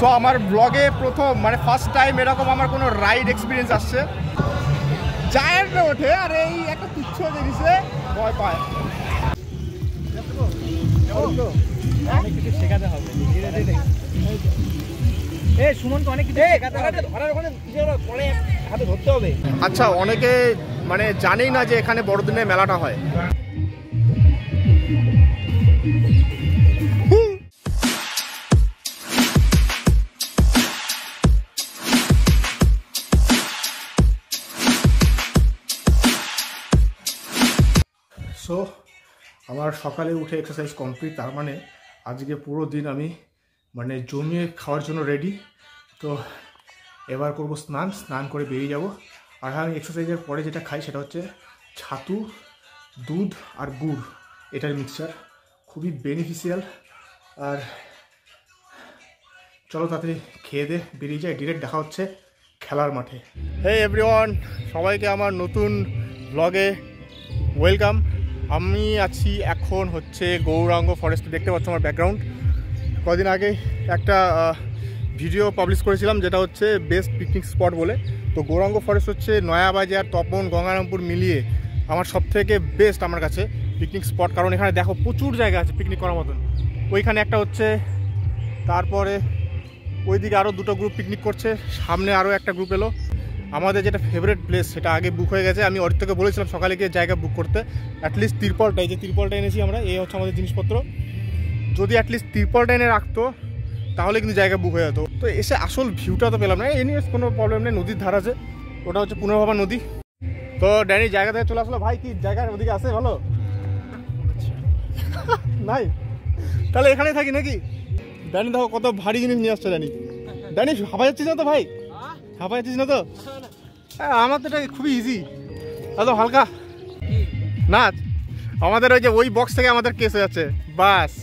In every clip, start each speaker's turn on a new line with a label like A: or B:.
A: So আমার ব্লগে প্রথম মানে ফার্স্ট টাইম এরকম আমার কোনো রাইড এক্সপিরিয়েন্স আসছে। জায়ান্টে ওঠে আর এই একটা তুচ্ছ জিনিসে ভয় পায়।
B: অনেক কিছু শেখাতে হবে, ধীরে ধীরে। এই সুমনকে অনেক কিছু শেখাতে হবে, ধরার ওখানে পরে হাতে ধরতে হবে।
A: আচ্ছা, অনেকে মানে জানেই না যে এখানে বড়দিনে মেলাটা হয়। সো আমার সকালে উঠে এক্সারসাইজ কমপ্লিট, তার মানে আজকে পুরো দিন আমি মানে জমিয়ে খাওয়ার জন্য রেডি। তো এবার করব স্নান করে বেরিয়ে যাব। আর আমি এক্সারসাইজের পরে যেটা খাই সেটা হচ্ছে ছাতু, দুধ আর গুড়, এটার মিক্সচার, খুবই বেনিফিশিয়াল। আর চলো তাড়াতাড়ি খেয়ে দে বেরিয়ে যায়, ডিরেক্ট দেখা হচ্ছে খেলার মাঠে। হেই এভরিওয়ান, সবাইকে আমার নতুন ব্লগে ওয়েলকাম। আমি আছি এখন হচ্ছে গৌরাঙ্গ ফরেস্টে, দেখতে পাচ্ছ আমার ব্যাকগ্রাউন্ড। কদিন আগে একটা ভিডিও পাবলিশ করেছিলাম যেটা হচ্ছে বেস্ট পিকনিক স্পট বলে। তো গৌরাঙ্গ ফরেস্ট হচ্ছে নয়াবাজার, তপন, গঙ্গারামপুর মিলিয়ে আমার সবথেকে বেস্ট আমার কাছে পিকনিক স্পট। কারণ এখানে দেখো প্রচুর জায়গা আছে পিকনিক করার মতন। ওইখানে একটা হচ্ছে, তারপরে ওইদিকে আরও দুটো গ্রুপ পিকনিক করছে, সামনে আরও একটা গ্রুপ এলো। আমাদের যেটা ফেভারিট প্লেস সেটা আগে বুক হয়ে গেছে। আমি অরিত্রকে বলেছিলাম সকালে গিয়ে জায়গা বুক করতে, অ্যাটলিস্ট তিরপলটাই, যে তিরপলটা এনেছি আমরা, এই হচ্ছে আমাদের জিনিসপত্র। যদি অ্যাটলিস্ট তিরপলটা এনে রাখতো তাহলে কিন্তু জায়গা বুক হয়ে যেত। তো এসে আসল ভিউটা তো পেলাম না। এনিওয়েজ কোনো প্রবলেম নেই, নদীর ধার আছে, ওটা হচ্ছে পুনর্ভবা নদী। তো ড্যানি জায়গা থেকে চলে আসলো। ভাই কি জায়গার ওদিকে আছে ভালো? নাই, তাহলে এখানেই থাকি নাকি? ড্যানি দেখো কত ভারী জিনিস নিয়ে আসছে। ড্যানি হাঁপা যাচ্ছিস না তো ভাই? হাঁপা যাচ্ছিস না তো? আমার তো এটা খুবই ইজি, এত হালকা নাচ। আমাদের ওই যে ওই বক্স থেকে আমাদের কেস হয়ে যাচ্ছে বাস।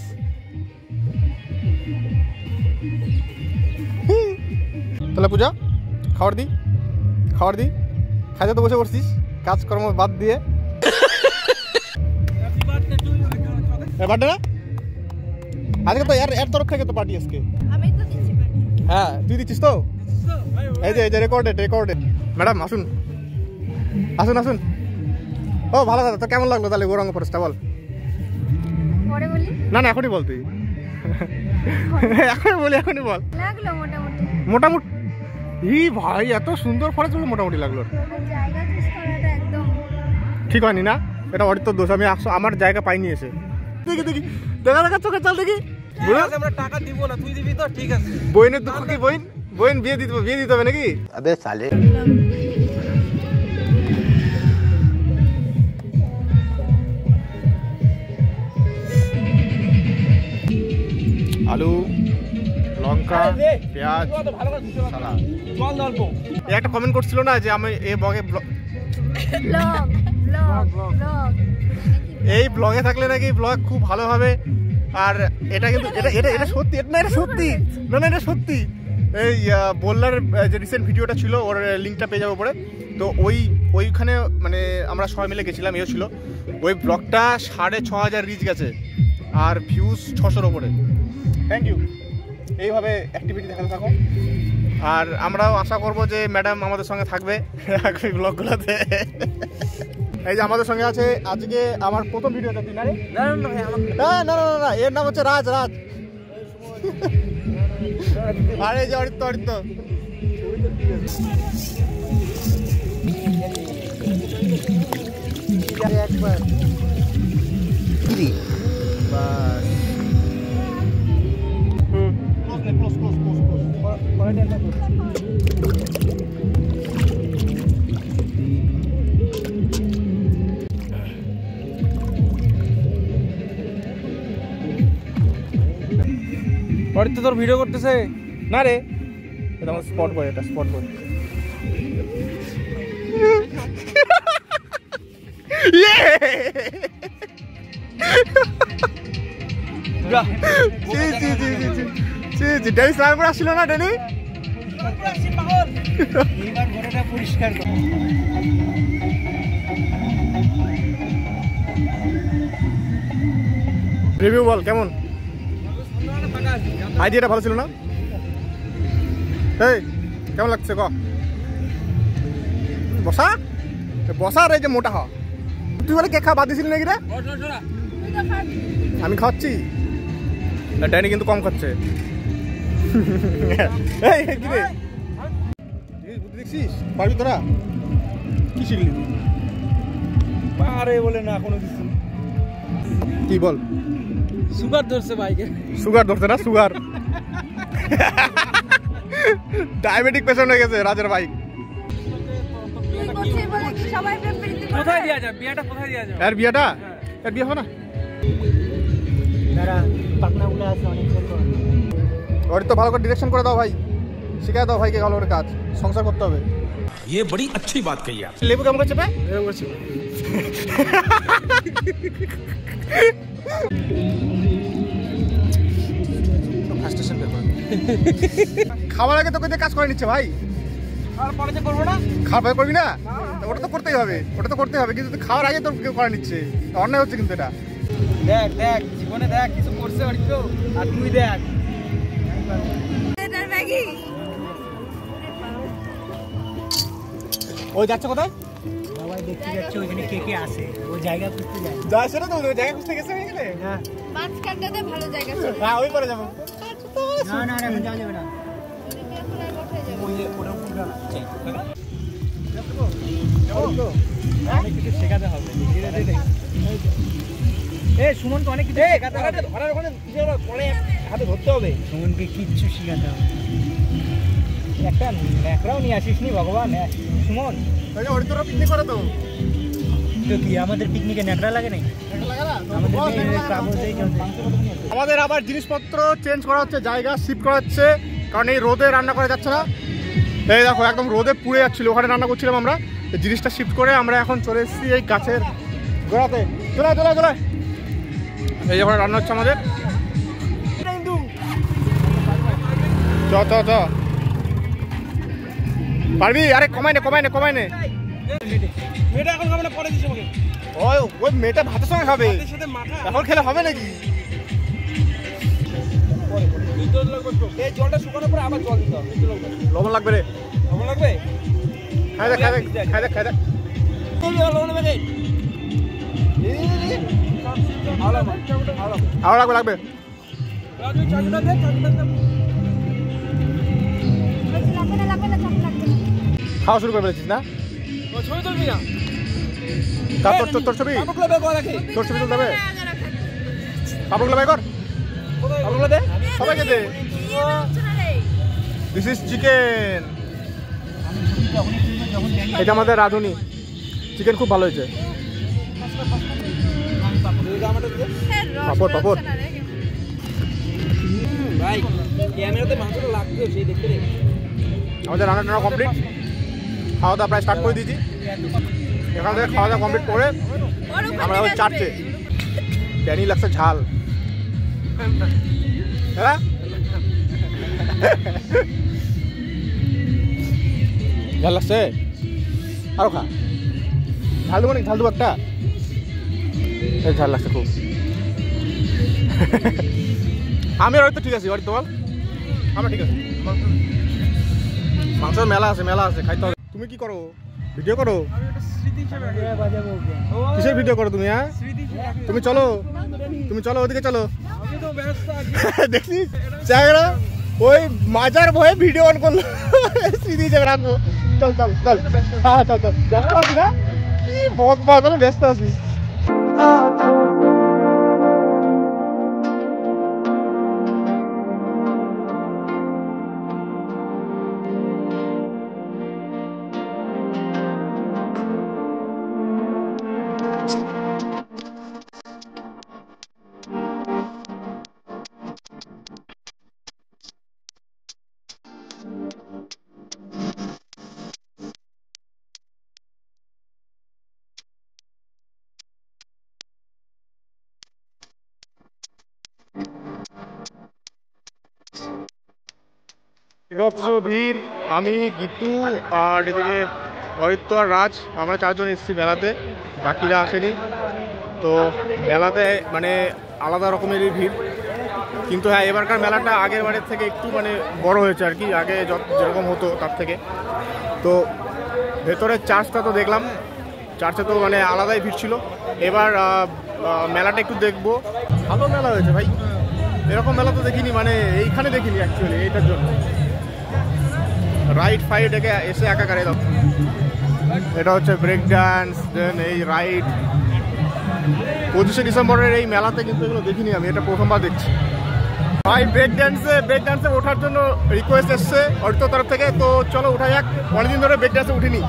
A: তাহলে পূজা খাবার দি খাইতে তো বসে পড়ছিস কাজকর্ম বাদ দিয়ে। বার্থডে না আজকে তো এর তরফ থেকে তো পার্টি আজকে। হ্যাঁ তুই দিচ্ছিস তো? এই যে রেকর্ডেড। ম্যাডাম আসুন। ও ভালো দাদা, তো কেমন লাগলো তাহলে গৌরাঙ্গ ফরেস্টটা বল? না এখনই বল তুই। এখনই বল। মোটামুটি ভাই এত সুন্দর ফরেস্ট বলে মোটামুটি লাগলো। ঠিক হয়নি না? এটা অরিত্র দোষ। আমি আমার জায়গা পাইনি এসে। দেখি দেখা চোখে চাল দেখি।
B: আমরা টাকা দিব না, তুই দিবি তো? ঠিক আছে।
A: বইনের দুঃখ কি? বইন বিয়ে দিতে হবে নাকি? আবে সালে। আলু, লঙ্কা, পেঁয়াজ, একটা কমেন্ট করছিল না যে আমি এই ব্লগে থাকলে নাকি ব্লগ খুব ভালো হবে। আর এটা কিন্তু এটা সত্যি, এটা সত্যি। এই বললার যে রিসেন্ট ভিডিওটা ছিল, ওর লিঙ্কটা পেয়ে যাবো পরে। তো ওইখানে মানে আমরা সবাই মিলে গেছিলাম, এও ছিল। ওই ব্লগটা 6,500 রিচ গেছে আর ভিউজ 600-র ওপরে। Thank you. এইভাবে অ্যাক্টিভিটি দেখাতে থাকো। আর আমরাও আশা করব যে ম্যাডাম আমাদের সঙ্গে থাকবে আগামী ব্লগগুলোতে। এই যে আমাদের সঙ্গে আছে আজকে আমার প্রথম ভিডিওটা। তুই না রে? না, এর নাম হচ্ছে রাজ। আর এই যে অরিত্র। একবার
B: অরিত্র তোর ভিডিও করতেছে
A: না রে? এটা আমার স্পট বয়। ড্যানি স্নান করে আসছিল না? ড্যানি
B: পরিষ্কার
A: রিভিউ বল কেমন? আইডিয়াটা ভালো ছিল না? এই কেমন লাগছে ক বসা বসা রে যে মোটা হ তুই বলে কেক খাওয়া বাদ দিছিলি নাকি রে আমি খাচ্ছি ড্যানি কিন্তু কম খাচ্ছে এই কি রে বুদ্ধি দেখছিস পারবি তোরা কি শিখলি
B: পারে বলে না কোনো কিছু
A: কি বল
B: সুগার ধরছে বাইকে
A: সুগার ধরছে না সুগার ডায়াবেটিক পেশেন্ট হয়ে গেছে রাজের বাইক
B: কোথায় দেওয়া যায় বিয়াটা কোথায় দেওয়া যায়
A: এর বিয়েটা এর বিয়ে হবে না
B: পাকনাগুলো আছে অনেক
A: ওর তো ভালো করে ডিরেকশন করে দাও ভাই শিখাই দাও ভাইকে ভালো করে কাজ সংসার করতে হবে
C: ये बड़ी अच्छी बात कही आप
A: লেবু কেমন করছে ভাই এরকম করছি খাওয়ার আগে তো কই কাজ করে নিচ্ছে ভাই
B: আর পরে যে করবো না
A: খাওয়া পরে করবি না ওটা তো করতেই হবে কিন্তু খাওয়ার আগে তোর কেউ করে নিচ্ছে অন্যায় হচ্ছে কিন্তু এটা
B: দেখ দেখ জীবনে দেখ কিছু করছে আর কেউ আর তুই দেখ
A: ওই যাচ্ছে কোথায়
B: সবাই দেখতে যাচ্ছে ওইখানে কে কে আসে ও জায়গা খুঁজতে যায়
A: যাচ্ছে না তো ওই জায়গা খুঁজতে গেছে এখানে
B: হ্যাঁ
D: মাঝখানটাতে ভালো জায়গা ছিল
A: হ্যাঁ ওই পরে যাবো
B: না না না এখন যাওয়া যাবে না অনেক কিছু শেখাতে হবে ধীরে ধীরে সুমনকে অনেক কিছু শেখাতে হবে ধরার ওখানে পরে হাতে ধরতে হবে সুমনকে কিচ্ছু শেখাতে হবে একটা ন্যাকড়াও নিয়ে আসিস নি ভগবান সুমন
A: ওই তোরা পিকনিক করে তো
B: তো কি আমাদের পিকনিকে ন্যাকড়া লাগে নাই
A: আমাদের আবার জিনিসপত্র চেঞ্জ করা হচ্ছে জায়গা শিফট করা হচ্ছে কারণ এই রোদে রান্না করা যাচ্ছে না এই দেখো একদম রোদে পুড়ে যাচ্ছিল ওখানে রান্না করছিলাম আমরা জিনিসটা শিফট করে আমরা এখন চলে এসেছি এই গাছের গোড়াতে চলে চলে চলে এই যখন রান্না হচ্ছে আমাদের চ চ চ পারবি আরে কমাই নে
B: মেয়েটা এখন খাবে না পরে দিস আমাকে
A: ওই মেয়েটা ভাতের সঙ্গে খাবে এখন খেলে হবে নাকি
B: এই জলটা শুকানোর পরে আবার জল দিতে হবে
A: লবণ লাগবে রে
B: লবণ লাগবে
A: খাই দেখ
B: লবণ লাগবে
A: আরো লাগবে খাওয়া শুরু করে ফেলেছিস না
B: ছবি তুলবি না
A: তারপর তোর ছবি তোর ছবি তুলতে হবে পাপড়গুলো বের কর পাপড়গুলো দে সবাইকে দে দিস ইজ চিকেন এটা আমাদের রাঁধুনি চিকেন খুব ভালো হয়েছে পাপড়
B: ভাই ক্যামেরাতে মাংসটা লাগবে সেই দেখতে রে
A: আমাদের রান্না কমপ্লিট খাওয়া দাওয়া প্রায় স্টার্ট করে দিয়েছি এখান থেকে খাওয়া দাওয়া কমপ্লিট করে আমরা আবার চাটছে ড্যানি লাগছে ঝাল হ্যাঁ ঝাল লাগছে আরো খা ঝাল দেবো নাকি ঝাল দেবো একটা ঝাল লাগছে খুব আমি হয়তো ঠিক আছে বাড়ি তোমার আমরা ঠিক আছে মাংসের মেলা আছে খাইতে হবে তুমি কি করো ভিডিও করো কিসের ভিডিও করো তুমি হ্যাঁ তুমি চলো ওদিকে চলো দেখছিস জায়গাটা ওই মাজার ভয়ে ভিডিও অন করলো স্মৃতি হিসেবে রাখবো চল হ্যাঁ চল ব্যস্ত আছি না কি ব্যস্ত আছি ভিড় আমি গীতু আর এদিকে অরিত্য আর রাজ আমরা চারজন এসেছি মেলাতে বাকিরা আসেনি তো মেলাতে মানে আলাদা রকমেরই ভিড় কিন্তু হ্যাঁ এবারকার মেলাটা আগের বারের থেকে একটু মানে বড় হয়েছে আর কি, আগে যেরকম হতো তার থেকে। তো ভেতরের চার্চটা তো দেখলাম, চার্চে তো মানে আলাদাই ভিড় ছিল। এবার মেলাটা একটু দেখবো। ভালো মেলা হয়েছে ভাই, এরকম মেলা তো দেখিনি, মানে এইখানে দেখিনি অ্যাকচুয়ালি। এইটার জন্য রাইড ফাইড এসে একাকার এলাম। এটা হচ্ছে ব্রেক ডান্স, দেন এই রাইড। 25শে ডিসেম্বরের এই মেলাতে কিন্তু এগুলো দেখিনি আমি, এটা প্রথমবার দেখছি ভাই। ব্রেক ডান্সে ওঠার জন্য রিকোয়েস্ট এসছে অর্থ তরফ থেকে, তো চলো উঠা যাক। অনেকদিন ধরে ব্রেক ডান্সে উঠিনি।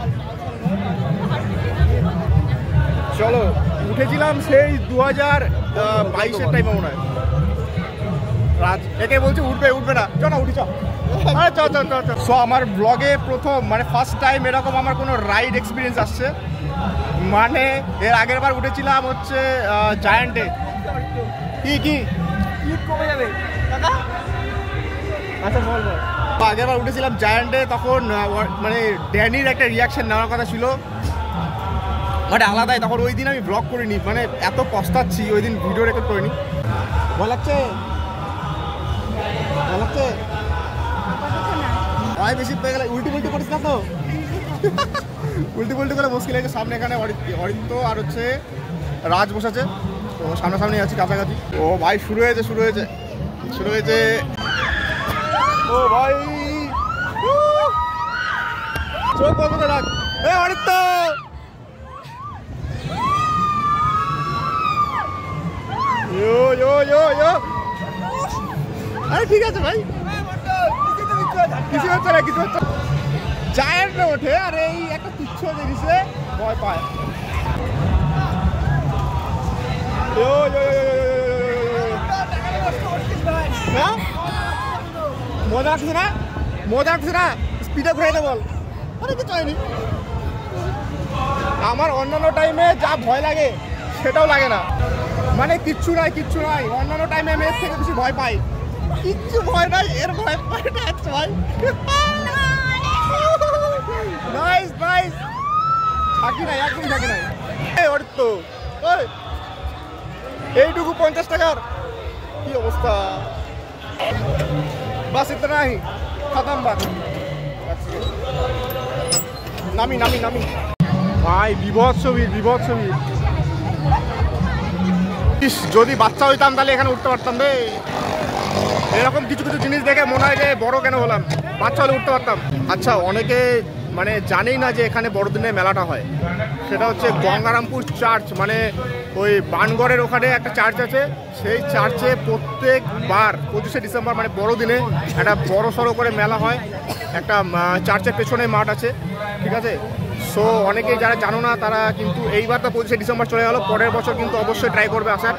A: চলো, উঠেছিলাম সেই 2022-এর টাইমে মনে হয়। রাজ একে বলছে উঠবে না, চ না উঠি চ। সো আমার ব্লগে প্রথম মানে ফার্স্ট টাইম এরকম আমার কোনো রাইড এক্সপিরিয়েন্স আসছে। মানে এর আগের বার উঠেছিলাম হচ্ছে জায়ান্টে। কি
B: কমে যাবে
A: আচ্ছা বল। আগের বার উঠেছিলাম জায়ান্টে, তখন মানে ড্যানির একটা রিয়াকশন নেওয়ার কথা ছিল মানে আলাদাই। তখন ওই দিন আমি ব্লগ করিনি, মানে এত পস্তাচ্ছি ওই দিন ভিডিও রেকর্ড করিনি। ভালো লাগছে ভয় বেশি পেয়ে গেলে উল্টি করিস না তো। উল্টি করে মুশকিল হয়েছে। সামনে এখানে অরিত্য আর হচ্ছে রাজ বসেছে, তো সামনাসামনি আছি কাছাকাছি। ও ভাই শুরু হয়েছে। ও ভাই চোখ বন্ধ করে রাখ। অরিত্য আরে ঠিক আছে ভাই, কিছু হচ্ছে না। জায়ান্টে ওঠে আর এই একটা তুচ্ছ জিনিসে ভয় পায়। মজা আসছে না স্পিডে ঘুরাইতে বল। অনেক কিছু হয়নি। আমার অন্যান্য টাইমে যা ভয় লাগে সেটাও লাগে না, মানে কিচ্ছু নাই। অন্যান্য টাইমে আমি এর থেকে বেশি ভয় পাই। কিচ্ছু ভয় নাই, এর ভয় পাই না ভাই। নাইস থাকি নাই, একদম থাকি নাই। অরিত্য এইটুকু 50 টাকার কি অবস্থা। বাস ইতনা হি খতম বাস। নামি ভাই, বিভৎস ভিড়। যদি বাচ্চা হইতাম তাহলে এখানে উঠতে পারতাম রে। এরকম কিছু জিনিস দেখে মনে হয় যে বড় কেন হলাম, বাচ্চা হলে উঠতে পারতাম। আচ্ছা, অনেকে মানে জানেই না যে এখানে বড়দিনে মেলাটা হয়। সেটা হচ্ছে গঙ্গারামপুর চার্চ, মানে ওই বানগড়ের ওখানে একটা চার্চ আছে। সেই চার্চে প্রত্যেকবার 25শে ডিসেম্বর মানে বড়দিনে একটা বড় সড়ো করে মেলা হয়। একটা চার্চের পেছনে মাঠ আছে, ঠিক আছে। সো অনেকেই যারা জানো না তারা কিন্তু এইবার তো 25শে ডিসেম্বর চলে গেল, পরের বছর কিন্তু অবশ্যই ট্রাই করবে আসার।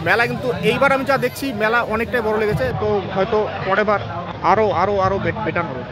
A: মেলা কিন্তু এইবার আমি যা দেখছি মেলা অনেকটাই বড় লেগেছে, তো হয়তো পরের বার আরো বেটার হবে।